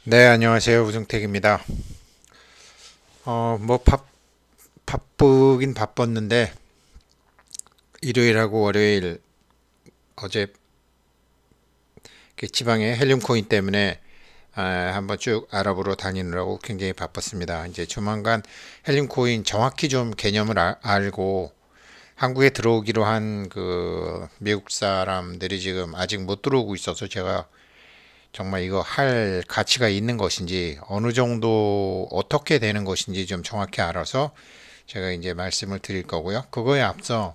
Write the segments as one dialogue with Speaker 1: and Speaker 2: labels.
Speaker 1: 네, 안녕하세요. 우중택입니다. 뭐 바쁘긴 바빴는데 일요일하고 월요일 어제 지방에 헬륨 코인 때문에 한번 쭉 알아보러 다니느라고 굉장히 바빴습니다. 이제 조만간 헬륨 코인 정확히 좀 개념을 알고 한국에 들어오기로 한 그 미국 사람들이 지금 아직 못 들어오고 있어서 제가 정말 이거 할 가치가 있는 것인지 어느 정도 어떻게 되는 것인지 좀 정확히 알아서 제가 이제 말씀을 드릴 거고요. 그거에 앞서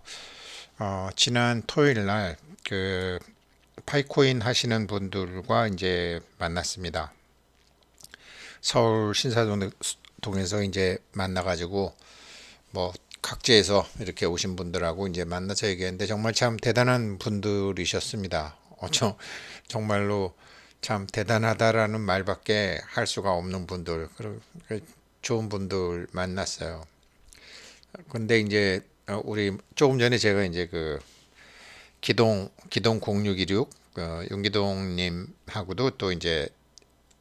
Speaker 1: 지난 토요일 날 그 파이코인 하시는 분들과 이제 만났습니다. 서울 신사동에서 이제 만나가지고 뭐 각지에서 이렇게 오신 분들하고 이제 만나서 얘기했는데 정말 참 대단한 분들이셨습니다. 정말로 참 대단하다라는 말밖에 할 수가 없는 분들, 그리고 좋은 분들 만났어요. 근데 이제 우리 조금 전에 제가 이제 그 기동 0616 윤기동님하고도 또 이제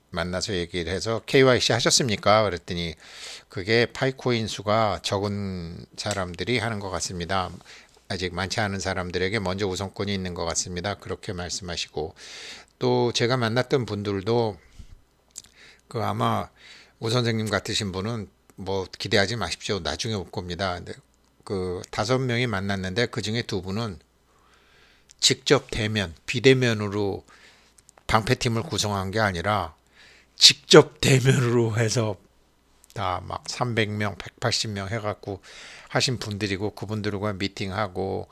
Speaker 1: 만나서 얘기를 해서 KYC 하셨습니까? 그랬더니 그게 파이코인 수가 적은 사람들이 하는 것 같습니다. 아직 많지 않은 사람들에게 먼저 우선권이 있는 것 같습니다. 그렇게 말씀하시고 또 제가 만났던 분들도 그 아마 오 선생님 같으신 분은 뭐 기대하지 마십시오. 나중에 올 겁니다. 근데 그 5명이 만났는데 그 중에 2분은 직접 대면, 비대면으로 방패팀을 구성한 게 아니라 직접 대면으로 해서 다 막 300명, 180명 해갖고 하신 분들이고 그분들과 미팅하고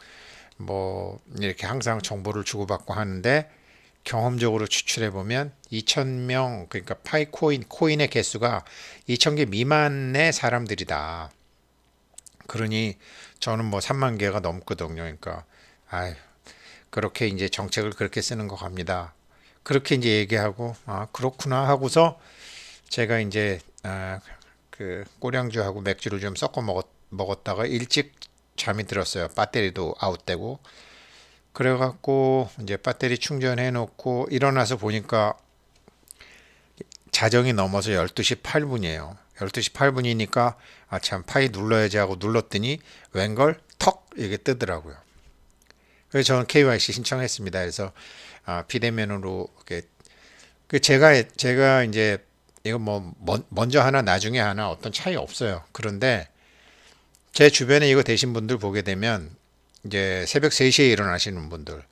Speaker 1: 뭐 이렇게 항상 정보를 주고받고 하는데 경험적으로 추출해 보면 2,000명 그러니까 코인의 개수가 2,000개 미만의 사람들이다. 그러니 저는 뭐 3만 개가 넘거든요. 그러니까 아 그렇게 이제 정책을 그렇게 쓰는 것 같습니다. 그렇게 이제 얘기하고 그렇구나 하고서 제가 이제 그 꼬량주하고 맥주를 좀 섞어 먹었다가 일찍 잠이 들었어요. 배터리도 아웃되고 그래갖고 이제 배터리 충전해 놓고 일어나서 보니까 자정이 넘어서 12시 8분이에요. 12시 8분이니까 참 파이 눌러야지 하고 눌렀더니 웬걸 턱 이게 뜨더라고요. 그래서 저는 KYC 신청했습니다. 그래서 비대면으로 이렇게 제가 이제 이거 뭐 먼저 하나 나중에 하나 어떤 차이 없어요. 그런데 제 주변에 이거 되신 분들 보게 되면 이제 새벽 3시에 일어나시는 분들,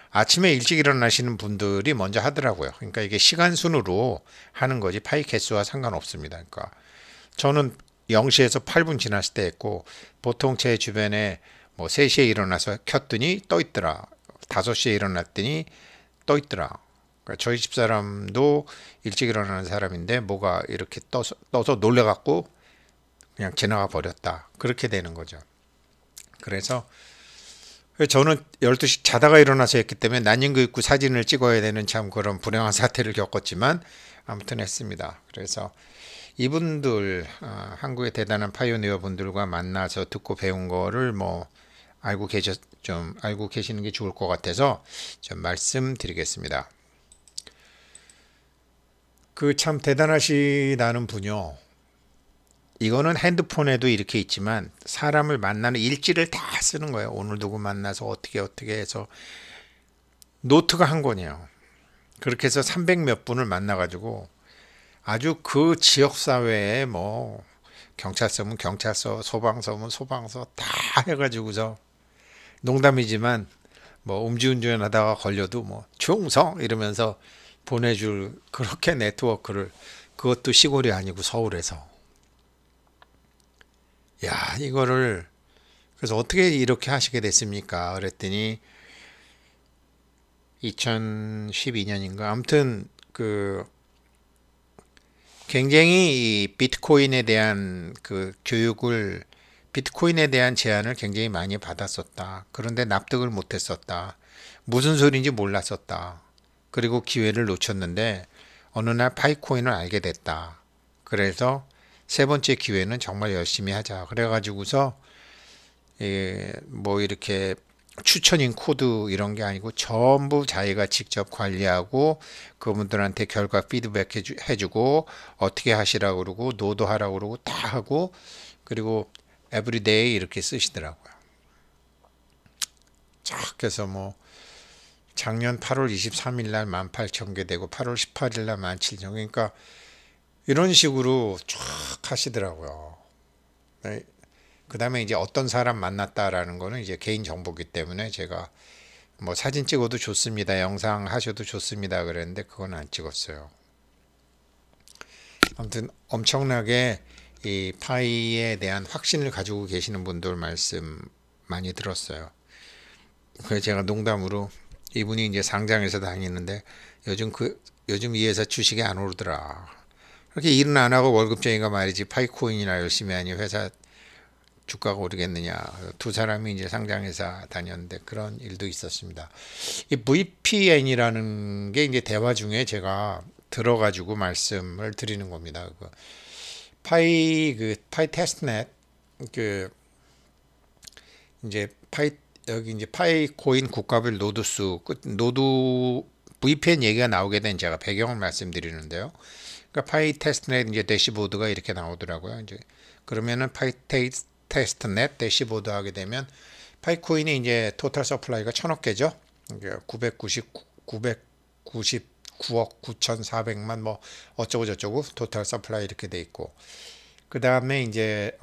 Speaker 1: 아침에 일찍 일어나시는 분들이 먼저 하더라고요. 그러니까 이게 시간 순으로 하는 거지 파이 개수와 상관없습니다. 그러니까 저는 0시에서 8분 지났을 때 했고 보통 제 주변에 뭐 3시에 일어나서 켰더니 떠 있더라. 5시에 일어났더니 떠 있더라. 그러니까 저희 집사람도 일찍 일어나는 사람인데 뭐가 이렇게 떠서 놀래갖고 그냥 지나가 버렸다. 그렇게 되는 거죠. 그래서 저는 12시 자다가 일어나서 했기 때문에 난닝구 입고 사진을 찍어야 되는 참 그런 불행한 사태를 겪었지만 아무튼 했습니다. 그래서 이분들 한국의 대단한 파이오니어 분들과 만나서 듣고 배운 거를 뭐 좀 알고 계시는 게 좋을 것 같아서 좀 말씀드리겠습니다. 그 참 대단하시다는 분요. 이거는 핸드폰에도 이렇게 있지만 사람을 만나는 일지를 다 쓰는 거예요. 오늘 누구 만나서 어떻게 해서 노트가 한 권이에요. 그렇게 해서 300 몇 분을 만나가지고 아주 그 지역 사회에 뭐 경찰서면 경찰서, 소방서면 소방서 다 해가지고서 농담이지만 뭐 음주운전하다가 걸려도 뭐 충성 이러면서 보내줄 그렇게 네트워크를 그것도 시골이 아니고 서울에서 야 이거를 그래서 어떻게 이렇게 하시게 됐습니까? 그랬더니 2012년인가 아무튼 그 굉장히 이 비트코인에 대한 그 교육을 비트코인에 대한 제안을 굉장히 많이 받았었다. 그런데 납득을 못했었다. 무슨 소리인지 몰랐었다. 그리고 기회를 놓쳤는데 어느 날 파이코인을 알게 됐다. 그래서 세 번째 기회는 정말 열심히 하자. 그래가지고서 뭐 이렇게 추천인 코드 이런 게 아니고 전부 자기가 직접 관리하고 그분들한테 결과 피드백 해주고 어떻게 하시라고 그러고 노도 하라고 그러고 다 하고 그리고 에브리데이 이렇게 쓰시더라고요. 쫙 해서 뭐 작년 8월 23일 날 18,000개 되고 8월 18일 날 17,000개 그러니까 이런 식으로 쫙 하시더라고요. 네. 그 다음에 이제 어떤 사람 만났다라는 거는 이제 개인 정보기 때문에 제가 뭐 사진 찍어도 좋습니다. 영상 하셔도 좋습니다. 그랬는데 그건 안 찍었어요. 아무튼 엄청나게 이 파이에 대한 확신을 가지고 계시는 분들 말씀 많이 들었어요. 그래서 제가 농담으로 이분이 이제 상장에서 다니는데 요즘 이 회사 주식이 안 오르더라. 그렇게 일은 안 하고 월급쟁이가 말이지 파이코인이나 열심히 하니 회사 주가가 오르겠느냐. 두 사람이 이제 상장회사 다녔는데 그런 일도 있었습니다. 이 VPN이라는 게 이제 대화 중에 제가 들어가지고 말씀을 드리는 겁니다. 파이 테스트넷 이제 여기 이제 파이코인 국가별 노드수 노드 VPN 얘기가 나오게 된 제가 배경을 말씀드리는데요. 그러니까 파이 테스트넷 이제 대시보드가 이렇게 나오더라고요. 이제 그러면은 테스트넷 대시보드 하게 되면 파이코인이 이제 토탈 서플라이가 1000억 개죠. 999억 9,400만 뭐 어쩌고 저쩌고 토탈 서플라이 이렇게 돼 있고 그 다음에 이제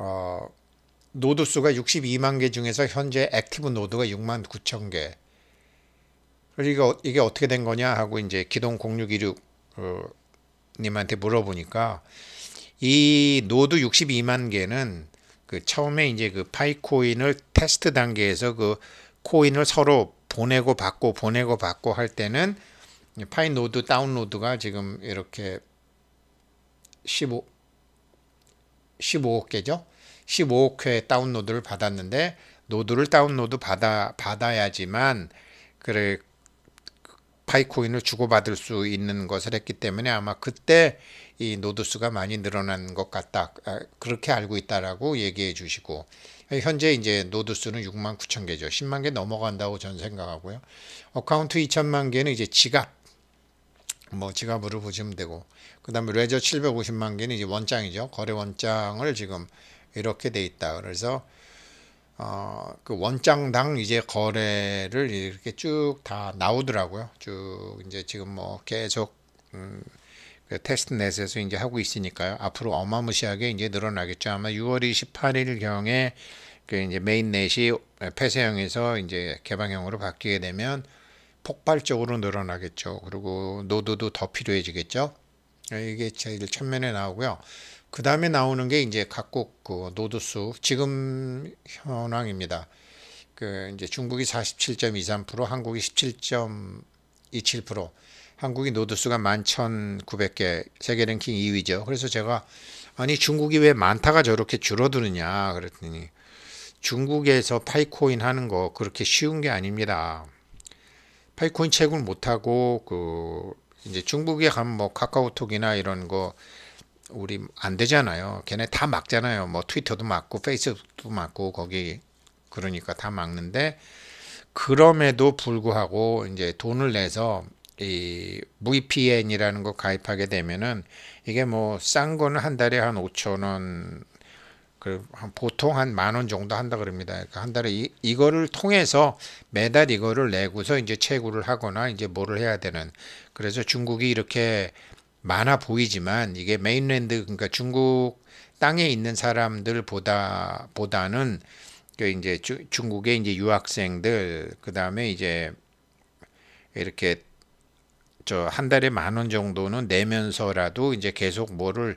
Speaker 1: 노드 수가 62만 개 중에서 현재 액티브 노드가 6만 9천 개. 그리고 이게 어떻게 된 거냐 하고 이제 기동 0616 님한테 물어보니까 이 노드 62만 개는 그 처음에 이제 그 파이코인을 테스트 단계에서 그 코인을 서로 보내고 받고 할 때는 파이 노드 다운로드가 지금 이렇게 15억 개죠. 15억 회 다운로드를 받았는데 노드를 다운로드 받아야지만 그래 파이코인을 주고받을 수 있는 것을 했기 때문에 아마 그때 이 노드 수가 많이 늘어난 것 같다. 그렇게 알고 있다라고 얘기해 주시고 현재 이제 노드 수는 6만 9천 개죠. 10만 개 넘어간다고 저는 생각하고요. 어카운트 2천만 개는 이제 지갑으로 보시면 되고 그다음에 레저 750만 개는 이제 원장이죠. 거래 원장을 지금 이렇게 돼 있다. 그래서 그 원장당 이제 거래를 이렇게 쭉 다 나오더라고요. 쭉 이제 지금 뭐 계속 그 테스트넷에서 이제 하고 있으니까요. 앞으로 어마무시하게 이제 늘어나겠죠. 아마 6월 28일 경에 그 이제 메인넷이 폐쇄형에서 이제 개방형으로 바뀌게 되면 폭발적으로 늘어나겠죠. 그리고 노드도 더 필요해지겠죠. 이게 제일 첫면에 나오고요. 그 다음에 나오는 게 이제 각국 그 노드 수 지금 현황입니다. 그 이제 중국이 47.23%, 한국이 17.27%, 한국이 노드 수가 11,900개, 세계 랭킹 2위죠. 그래서 제가 아니 중국이 왜 많다가 저렇게 줄어드느냐 그랬더니 중국에서 파이코인 하는 거 그렇게 쉬운 게 아닙니다. 파이코인 채굴 못하고 그 이제 중국에 가면 뭐 카카오톡이나 이런 거 우리 안 되잖아요. 걔네 다 막잖아요. 뭐 트위터도 막고 페이스북도 막고 거기 그러니까 다 막는데 그럼에도 불구하고 이제 돈을 내서 이 VPN이라는 거 가입하게 되면은 이게 뭐 싼 거는 한 달에 한 5천 원 보통 한 10,000원 정도 한다 그럽니다. 그러니까 한 달에 이거를 통해서 매달 이거를 내고서 이제 채굴을 하거나 이제 뭐를 해야 되는. 그래서 중국이 이렇게 많아 보이지만 이게 메인랜드 그러니까 중국 땅에 있는 사람들보다는 그 이제 중국의 이제 유학생들 그다음에 이제 이렇게 저 한 달에 10,000원 정도는 내면서라도 이제 계속 뭐를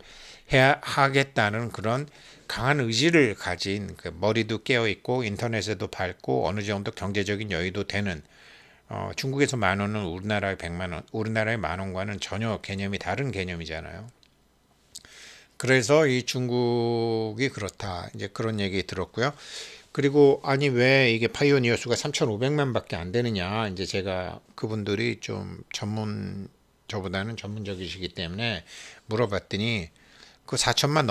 Speaker 1: 해야 하겠다는 그런 강한 의지를 가진 그 머리도 깨어 있고 인터넷에도 밝고 어느 정도 경제적인 여유도 되는 중국에서 10,000원은 우리나라의 100만 원, 우리나라의 10,000원과는 전혀 개념이 다른 개념이잖아요. 그래서 이 중국이 그렇다. 이제 그런 얘기 들었고요. 그리고 아니 왜 이게 파이오니어 수가 3,500만밖에 안 되느냐. 이제 제가 그분들이 좀 저보다는 전문적이시기 때문에 물어봤더니 그 4천만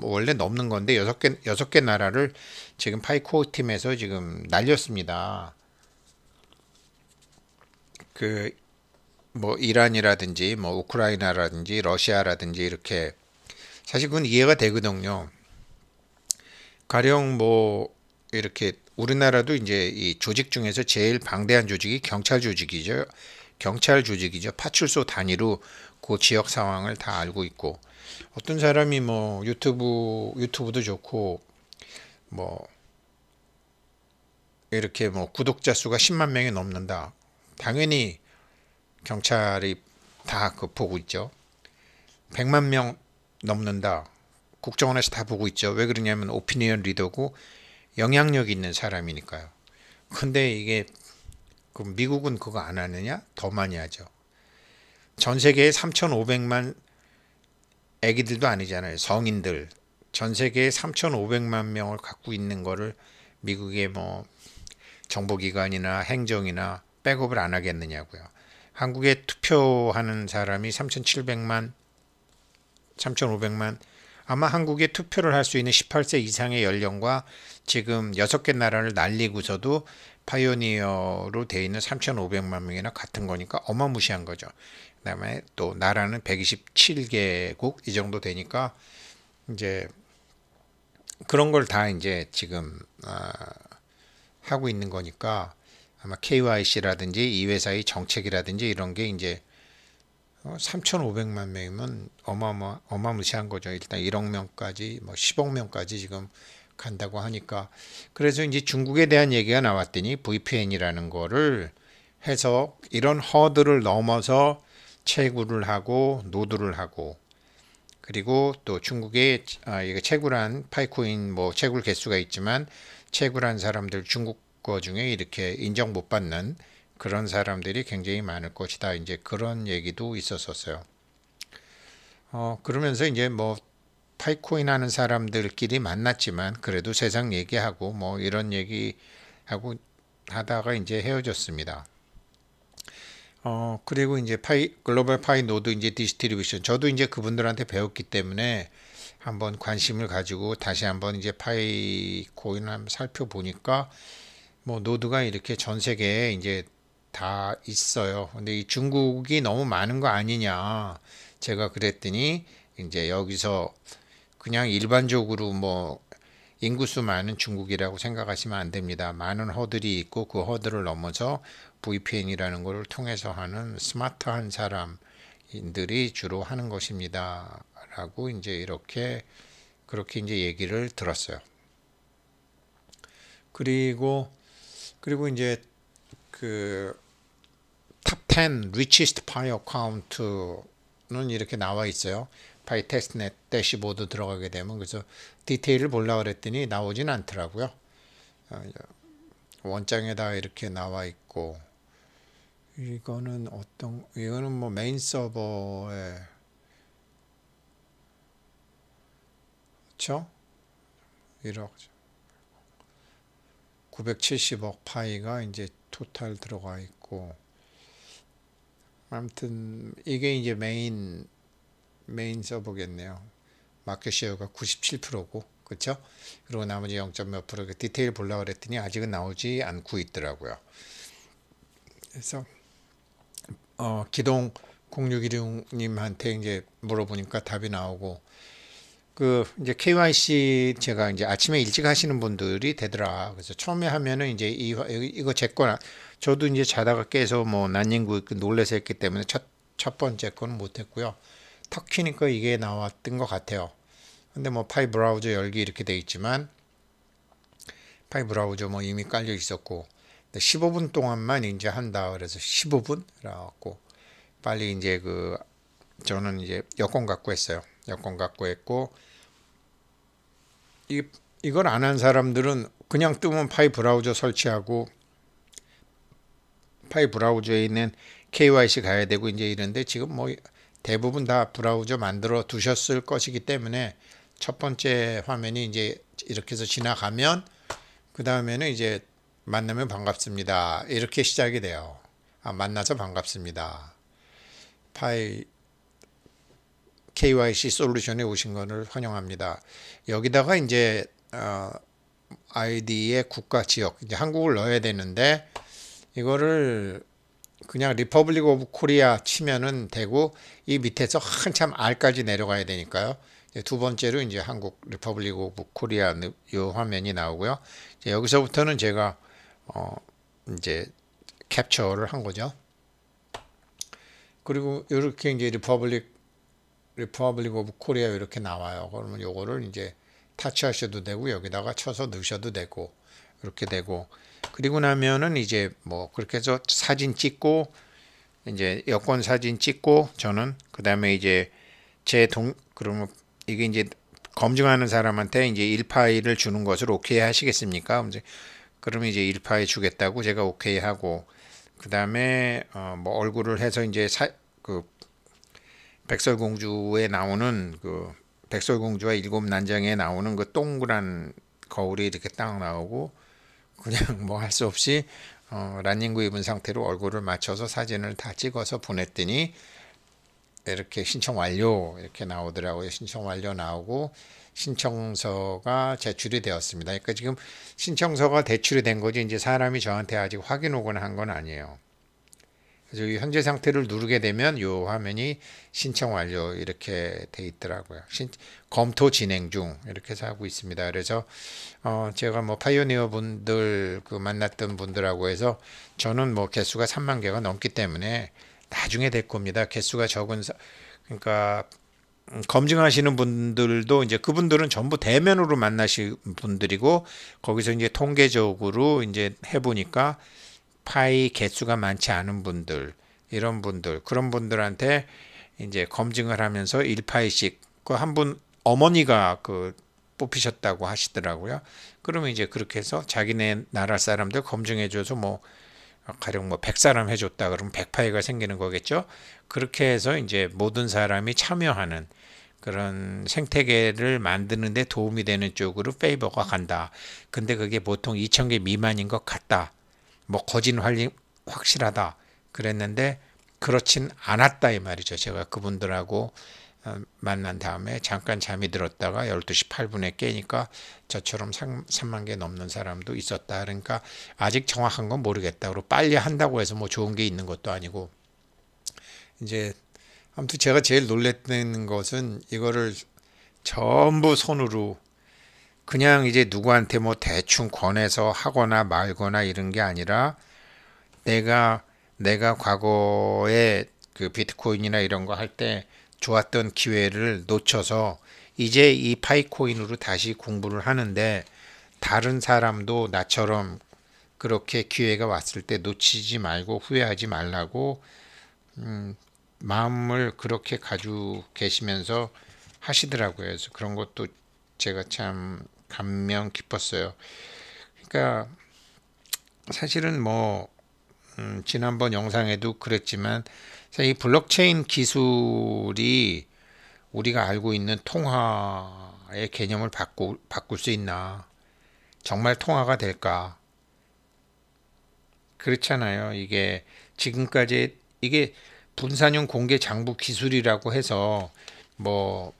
Speaker 1: 원래 넘는 건데 여섯 개 나라를 지금 파이코 팀에서 지금 날렸습니다. 그 뭐 이란이라든지 뭐 우크라이나라든지 러시아라든지 이렇게 사실 그건 이해가 되거든요. 가령 뭐 이렇게 우리나라도 이제 이 조직 중에서 제일 방대한 조직이 경찰 조직이죠. 경찰 조직이죠. 파출소 단위로 그 지역 상황을 다 알고 있고 어떤 사람이 뭐 유튜브도 좋고 뭐 이렇게 뭐 구독자 수가 10만 명이 넘는다. 당연히 경찰이 다 그 보고 있죠. 100만 명 넘는다. 국정원에서 다 보고 있죠. 왜 그러냐면 오피니언 리더고 영향력 있는 사람이니까요. 근데 이게 그 미국은 그거 안 하느냐? 더 많이 하죠. 전 세계에 3,500만 애기들도 아니잖아요. 성인들. 전 세계에 3,500만 명을 갖고 있는 거를 미국의 뭐 정보기관이나 행정이나 백업을 안 하겠느냐고요. 한국에 투표하는 사람이 3,700만, 3,500만. 아마 한국에 투표를 할 수 있는 18세 이상의 연령과 지금 6개 나라를 날리고서도 파이오니어로 돼 있는 3,500만 명이나 같은 거니까 어마무시한 거죠. 그다음에 또 나라는 127개국 이 정도 되니까 이제 그런 걸 다 이제 지금 하고 있는 거니까 아마 KYC라든지 이 회사의 정책이라든지 이런 게 이제 3,500만 명이면 어마무시한 거죠. 일단 1억 명까지 뭐 10억 명까지 지금 간다고 하니까 그래서 이제 중국에 대한 얘기가 나왔더니 VPN이라는 거를 해서 이런 허들을 넘어서 채굴을 하고 노드를 하고 그리고 또 중국에 이게 채굴한 파이코인 뭐 채굴 개수가 있지만 채굴한 사람들 중국 거 중에 이렇게 인정 못 받는 그런 사람들이 굉장히 많을 것이다. 이제 그런 얘기도 있었었어요. 그러면서 이제 뭐 파이코인 하는 사람들끼리 만났지만 그래도 세상 얘기하고 뭐 이런 얘기하고 하다가 이제 헤어졌습니다. 그리고 이제 글로벌 파이 노드 이제 디스트리뷰션 저도 이제 그분들한테 배웠기 때문에 한번 관심을 가지고 다시 한번 이제 파이코인 한번 살펴보니까 뭐 노드가 이렇게 전 세계에 이제 다 있어요. 근데 이 중국이 너무 많은 거 아니냐. 제가 그랬더니 이제 여기서 그냥 일반적으로 뭐 인구수 많은 중국이라고 생각하시면 안 됩니다. 많은 허들이 있고 그 허들을 넘어서 VPN이라는 것을 통해서 하는 스마트한 사람들이 주로 하는 것입니다. 라고 이제 그렇게 이제 얘기를 들었어요. 그리고 이제 그 탑 10 richest pi account는 이렇게 나와 있어요. 파이 테스트넷 대시보드 들어가게 되면 그래서 디테일을 보려고 그랬더니 나오진 않더라고요. 원장에다 이렇게 나와 있고 이거는 뭐 메인 서버에 그렇죠? 1억 970억 파이가 이제 토탈 들어가 있고 아무튼 이게 이제 메인 서버겠네요. 마켓 쉐어가 97%고 그렇죠? 그리고 나머지 0.몇 프로 디테일 보려고 그랬더니 아직은 나오지 않고 있더라고요. 그래서 기동 0616님한테 이제 물어보니까 답이 나오고 그 이제 KYC 제가 이제 아침에 일찍 하시는 분들이 되더라. 그래서 처음에 하면은 이제 이거 제 거나 저도 이제 자다가 깨서 뭐 난닝구 놀래서 했기 때문에 첫 번째 거는 못했고요. 턱 키니까 이게 나왔던 것 같아요. 근데 뭐 파이 브라우저 열기 이렇게 돼 있지만 파이 브라우저 뭐 이미 깔려 있었고 15분 동안만 이제 한다 그래서 15분? 라고 빨리 이제 저는 이제 여권 갖고 했어요. 여권 갖고 했고 이걸 안 한 사람들은 그냥 뜨면 파이 브라우저 설치하고 파이 브라우저에 있는 KYC 가야 되고 이제 이런데 지금 뭐 대부분 다 브라우저 만들어 두셨을 것이기 때문에 첫 번째 화면이 이제 이렇게 해서 지나가면 그 다음에는 이제 만나면 반갑습니다. 이렇게 시작이 돼요. 만나서 반갑습니다. 파이 KYC 솔루션에 오신 것을 환영합니다. 여기다가 이제 아이디의 국가 지역 이제 한국을 넣어야 되는데 이거를 그냥 리퍼블릭 오브 코리아 치면은 되고 이 밑에서 한참 R까지 내려가야 되니까요. 두 번째로 이제 한국 리퍼블릭 오브 코리아 요 화면이 나오고요. 이제 여기서부터는 제가 이제 캡처를 한 거죠. 그리고 이렇게 이제 리퍼블릭 오브 코리아 이렇게 나와요. 그러면 요거를 이제 타치하셔도 되고 여기다가 쳐서 넣으셔도 되고 이렇게 되고 그리고 나면은 이제 뭐 그렇게 해서 사진 찍고 이제 여권 사진 찍고 저는 그 다음에 이제 그러면 이게 이제 검증하는 사람한테 이제 1파일을 주는 것을 오케이 하시겠습니까? 그러면 이제 1파일 주겠다고 제가 오케이 하고 그 다음에 뭐 얼굴을 해서 이제 그 백설공주에 나오는 그 백설공주와 일곱 난장에 나오는 그 동그란 거울이 이렇게 딱 나오고 그냥 뭐 할 수 없이 런닝구 입은 상태로 얼굴을 맞춰서 사진을 다 찍어서 보냈더니 이렇게 신청 완료 이렇게 나오더라고요. 신청 완료 나오고 신청서가 제출이 되었습니다. 그러니까 지금 신청서가 제출이 된 거지 이제 사람이 저한테 아직 확인 오거나 한 건 아니에요. 그래서 이 현재 상태를 누르게 되면 이 화면이 신청 완료 이렇게 돼 있더라고요. 검토 진행 중 이렇게 해서 하고 있습니다. 그래서 제가 뭐 파이오니어 분들 그 만났던 분들하고 해서 저는 뭐 개수가 3만 개가 넘기 때문에 나중에 될 겁니다. 개수가 적은 그러니까 검증하시는 분들도 이제 그분들은 전부 대면으로 만나신 분들이고 거기서 이제 통계적으로 이제 해보니까 파이 개수가 많지 않은 분들 이런 분들 그런 분들한테 이제 검증을 하면서 1파이씩 그 한 분 어머니가 그 뽑히셨다고 하시더라고요. 그러면 이제 그렇게 해서 자기네 나라 사람들 검증해줘서 뭐 가령 뭐 100사람 해줬다 그러면 100파이가 생기는 거겠죠. 그렇게 해서 이제 모든 사람이 참여하는 그런 생태계를 만드는 데 도움이 되는 쪽으로 페이버가 간다. 근데 그게 보통 2,000개 미만인 것 같다. 뭐 거진 확실하다 그랬는데 그렇진 않았다 이 말이죠. 제가 그분들하고 만난 다음에 잠깐 잠이 들었다가 12시 8분에 깨니까 저처럼 3만 개 넘는 사람도 있었다. 그러니까 아직 정확한 건 모르겠다. 그리고 빨리 한다고 해서 뭐 좋은 게 있는 것도 아니고 이제 아무튼 제가 제일 놀랬던 것은 이거를 전부 손으로 그냥 이제 누구한테 뭐 대충 권해서 하거나 말거나 이런 게 아니라 내가 과거에 그 비트코인이나 이런 거 할 때 좋았던 기회를 놓쳐서 이제 이 파이코인으로 다시 공부를 하는데 다른 사람도 나처럼 그렇게 기회가 왔을 때 놓치지 말고 후회하지 말라고 마음을 그렇게 가지고 계시면서 하시더라고요. 그래서 그런 것도 제가 참 감명 깊었어요. 그러니까 사실은 뭐 지난번 영상에도 그랬지만 이 블록체인 기술이 우리가 알고 있는 통화의 개념을 바꿀 수 있나? 정말 통화가 될까? 그렇잖아요. 이게 지금까지 이게 분산형 공개 장부 기술이라고 해서 뭐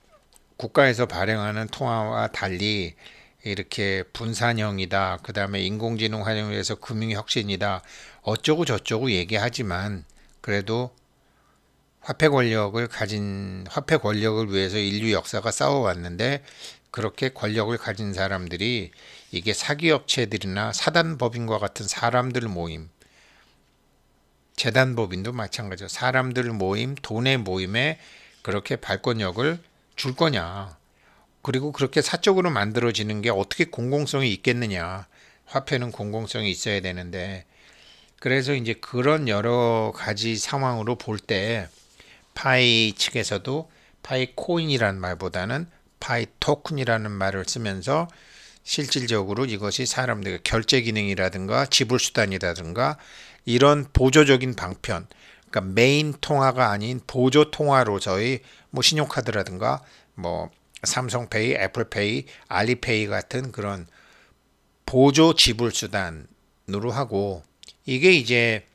Speaker 1: 국가에서 발행하는 통화와 달리 이렇게 분산형이다. 그 다음에 인공지능 활용을 해서 금융 혁신이다. 어쩌고 저쩌고 얘기하지만 그래도 화폐 권력을 위해서 인류 역사가 싸워왔는데 그렇게 권력을 가진 사람들이 이게 사기업체들이나 사단법인과 같은 사람들 모임, 재단법인도 마찬가지죠. 사람들 모임, 돈의 모임에 그렇게 발권력을 줄 거냐. 그리고 그렇게 사적으로 만들어지는 게 어떻게 공공성이 있겠느냐. 화폐는 공공성이 있어야 되는데. 그래서 이제 그런 여러 가지 상황으로 볼 때 파이 측에서도 파이 코인이라는 말보다는 파이 토큰이라는 말을 쓰면서 실질적으로 이것이 사람들의 결제 기능이라든가 지불 수단이라든가 이런 보조적인 방편, 그러니까 메인 통화가 아닌 보조 통화로서의 뭐 신용카드라든가 뭐 삼성페이, 애플페이, 알리페이 같은 그런 보조 지불 수단으로 하고 이게 이제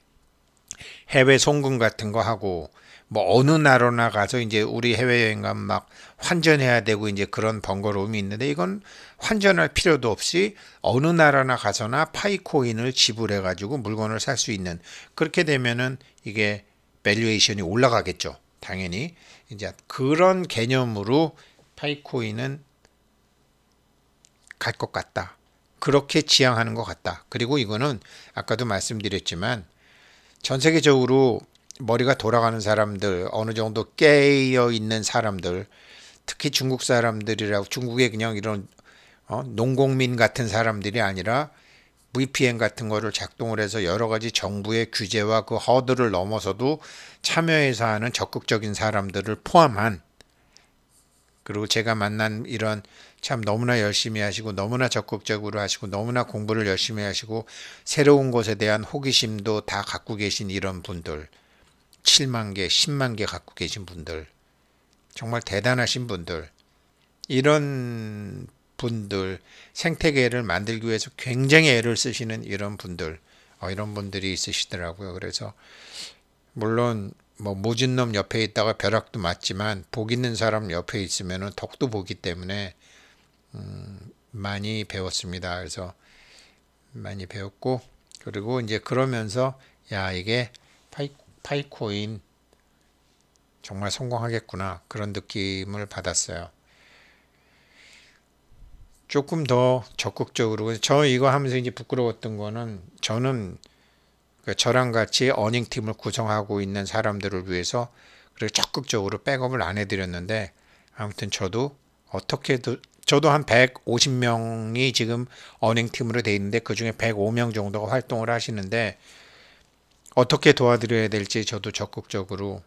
Speaker 1: 해외 송금 같은 거 하고 뭐 어느 나라나 가서 이제 우리 해외여행 가면 막 환전해야 되고 이제 그런 번거로움이 있는데 이건 환전할 필요도 없이 어느 나라나 가서나 파이코인을 지불해 가지고 물건을 살 수 있는 그렇게 되면은 이게 밸류에이션이 올라가겠죠. 당연히 이제 그런 개념으로 파이코인은 갈 것 같다. 그렇게 지향하는 것 같다. 그리고 이거는 아까도 말씀드렸지만 전 세계적으로 머리가 돌아가는 사람들, 어느 정도 깨어 있는 사람들, 특히 중국 사람들이라고 중국의 그냥 이런 농공민 같은 사람들이 아니라 VPN 같은 거를 작동을 해서 여러 가지 정부의 규제와 그 허들을 넘어서도 참여해서 하는 적극적인 사람들을 포함한 그리고 제가 만난 이런 참 너무나 열심히 하시고 너무나 적극적으로 하시고 너무나 공부를 열심히 하시고 새로운 것에 대한 호기심도 다 갖고 계신 이런 분들 7만 개, 10만 개 갖고 계신 분들 정말 대단하신 분들 이런 분들 생태계를 만들기 위해서 굉장히 애를 쓰시는 이런 분들 이런 분들이 있으시더라고요. 그래서 물론 뭐 모진 놈 옆에 있다가 벼락도 맞지만 복 있는 사람 옆에 있으면은 덕도 보기 때문에 많이 배웠습니다. 그래서 많이 배웠고 그리고 이제 그러면서 야 이게 파이코인 정말 성공하겠구나 그런 느낌을 받았어요. 조금 더 적극적으로 저 이거 하면서 이제 부끄러웠던 거는 저는 저랑 같이 어닝팀을 구성하고 있는 사람들을 위해서 그리고 적극적으로 백업을 안 해드렸는데 아무튼 저도 어떻게도 저도 한 150명이 지금 어닝팀으로 돼 있는데 그중에 105명 정도가 활동을 하시는데 어떻게 도와드려야 될지 저도 적극적으로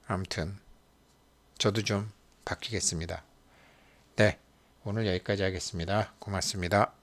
Speaker 1: 아무튼 저도 좀 바뀌겠습니다. 네, 오늘 여기까지 하겠습니다. 고맙습니다.